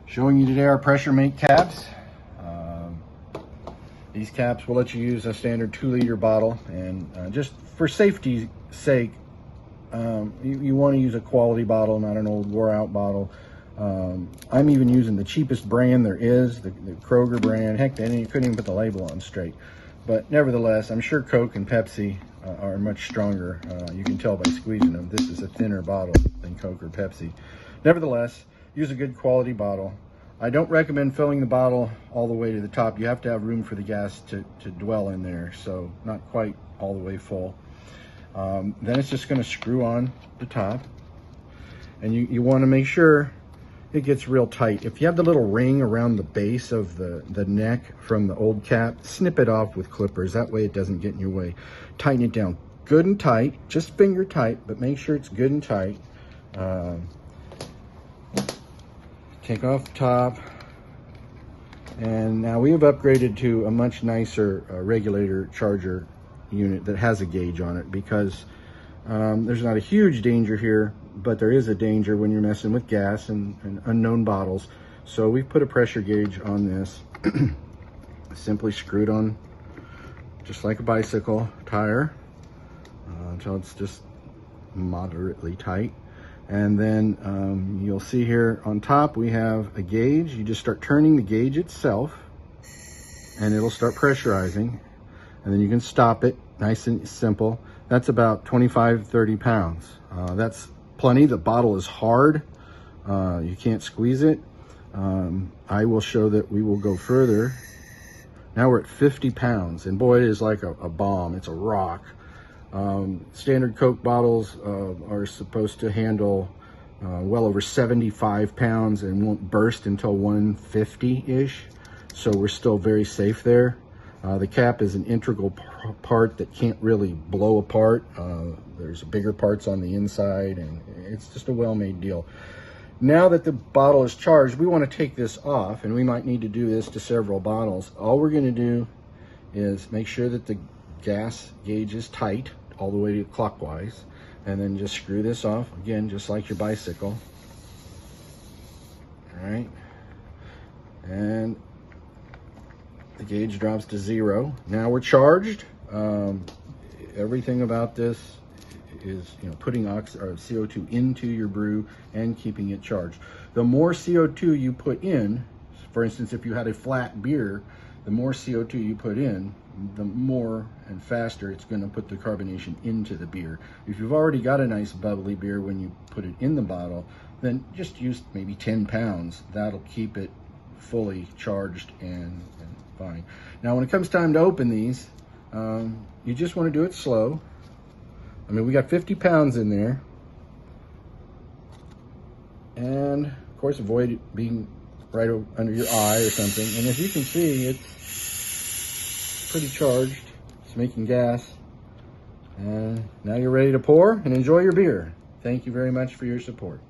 Showing you today our PressureMate caps. These caps will let you use a standard 2-liter bottle, and just for safety's sake, you want to use a quality bottle, not an old wore-out bottle. I'm even using the cheapest brand there is, the Kroger brand. Heck, you couldn't even put the label on straight. But nevertheless, I'm sure Coke and Pepsi are much stronger. You can tell by squeezing them. This is a thinner bottle than Coke or Pepsi. Nevertheless, use a good quality bottle. I don't recommend filling the bottle all the way to the top. You have to have room for the gas to dwell in there, so not quite all the way full. Then it's just going to screw on the top, and you want to make sure it gets real tight. If you have the little ring around the base of the neck from the old cap, snip it off with clippers. That way it doesn't get in your way. Tighten it down good and tight, just finger tight, but make sure it's good and tight. Take off the top, and now we have upgraded to a much nicer regulator charger unit that has a gauge on it, because there's not a huge danger here, but there is a danger when you're messing with gas and unknown bottles. So we've put a pressure gauge on this. Simply screwed on just like a bicycle tire until it's just moderately tight. And then you'll see here on top we have a gauge. You just start turning the gauge itself and it'll start pressurizing, and then you can stop it. Nice and simple. That's about 25-30 pounds. That's plenty. The bottle is hard. You can't squeeze it. I will show that we will go further. Now we're at 50 pounds, and boy, it is like a bomb. It's a rock. Standard Coke bottles are supposed to handle well over 75 pounds and won't burst until 150-ish. So we're still very safe there. The cap is an integral part that can't really blow apart. There's bigger parts on the inside, and it's just a well-made deal. Now that the bottle is charged, we want to take this off, and we might need to do this to several bottles. All we're going to do is make sure that the gas gauge is tight all the way to clockwise, and then just screw this off again, just like your bicycle. All right, and the gauge drops to 0. Now we're charged. Everything about this is, putting CO2 into your brew and keeping it charged. The more CO2 you put in, for instance, if you had a flat beer, the more CO2 you put in, the more and faster it's going to put the carbonation into the beer. If you've already got a nice bubbly beer when you put it in the bottle, then just use maybe 10 pounds. That'll keep it fully charged and fine. Now, when it comes time to open these, you just want to do it slow. I mean, we got 50 pounds in there. And, of course, avoid it being right under your eye or something. And as you can see, it's pretty charged. It's making gas. And now you're ready to pour and enjoy your beer. Thank you very much for your support.